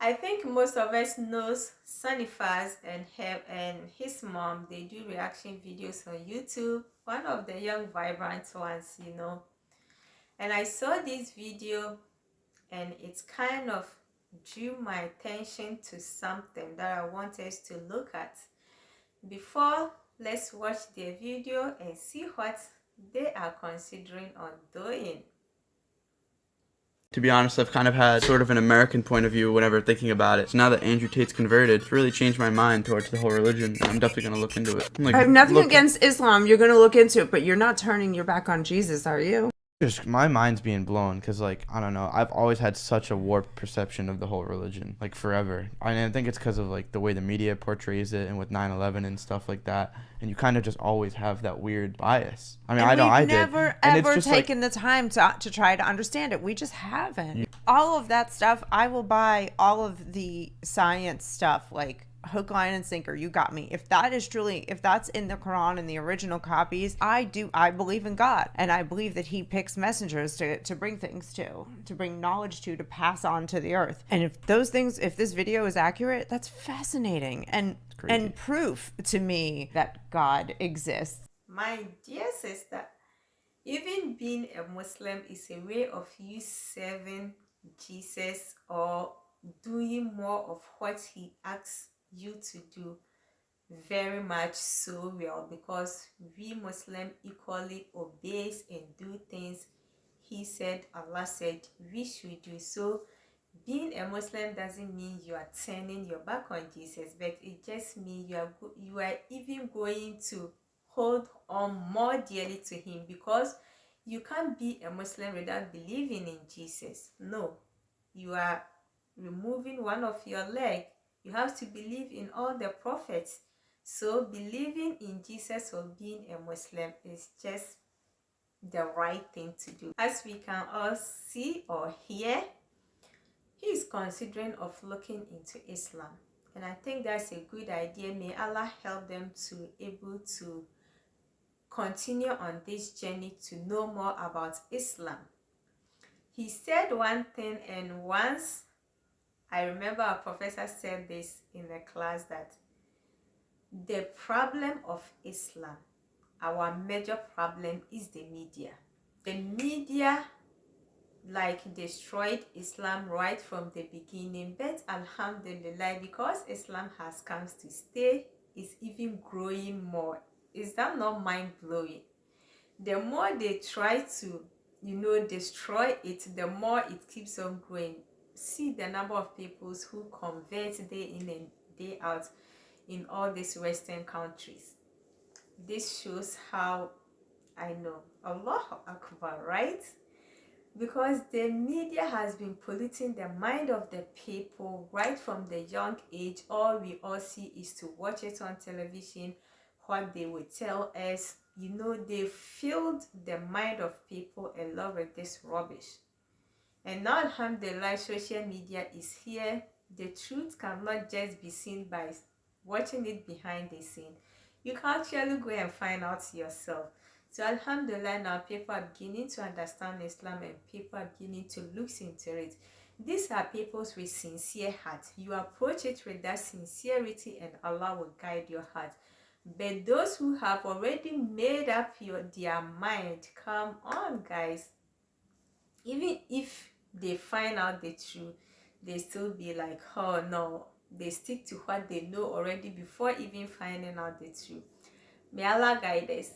I think most of us knows Sonnyfaz and his mom. They do reaction videos on YouTube. One of the young vibrant ones. And I saw this video and it's kind of drew my attention to something that I want us to look at. Before, let's watch the video and see what they are considering on doing. To be honest, I've kind of had sort of an American point of view whenever thinking about it. So now that Andrew Tate's converted, it's really changed my mind towards the whole religion. And I'm definitely going to look into it. I have nothing against Islam. You're going to look into it, but you're not turning your back on Jesus, are you? Just my mind's being blown because, like, I don't know. I've always had such a warped perception of the whole religion, like, forever. I think it's because of, like, the way the media portrays it and with 9/11 and stuff like that. And you kind of just always have that weird bias. I mean, and I know I we've did. never, And ever it's just taken the time to try to understand it. We just haven't. All of that stuff, I will buy all of the science stuff, like, hook, line, and sinker. You got me. If that is truly, if that's in the Quran and the original copies, I believe in God, and I believe that he picks messengers to bring things to bring knowledge to pass on to the earth. And if those things, if this video is accurate, that's fascinating and proof to me that God exists. My dear sister, even being a Muslim is a way of you serving Jesus or doing more of what he asks you to do, very much so well, because we Muslim equally obeys and do things he said, Allah said we should do. So being a Muslim doesn't mean you are turning your back on Jesus, but it just means you are even going to hold on more dearly to him, because you can't be a Muslim without believing in Jesus. No, you are removing one of your leg. You have to believe in all the prophets. So believing in Jesus or being a Muslim is just the right thing to do. As we can all see or hear, he is considering of looking into Islam. And I think that's a good idea. May Allah help them to able to continue on this journey to know more about Islam. He said one thing, and once I remember our professor said this in a class, that the problem of Islam, our major problem, is the media. The media like destroyed Islam right from the beginning, but alhamdulillah, because Islam has come to stay, it's even growing more. Is that not mind-blowing? The more they try to destroy it, the more it keeps on growing. See the number of people who convert day in and day out in all these Western countries. This shows how I know Allahu Akbar, right? Because the media has been polluting the mind of the people right from the young age. All we all see is to watch it on television, what they will tell us. They filled the mind of people in love with this rubbish. And now, alhamdulillah, social media is here. The truth cannot just be seen by watching it behind the scene. You can actually go and find out yourself. So alhamdulillah, now people are beginning to understand Islam and people are beginning to look into it. These are people with sincere heart. You approach it with that sincerity and Allah will guide your heart. But those who have already made up their mind, come on guys, even if they find out the truth, they still be like, oh no, they stick to what they know already before even finding out the truth. May Allah guide us.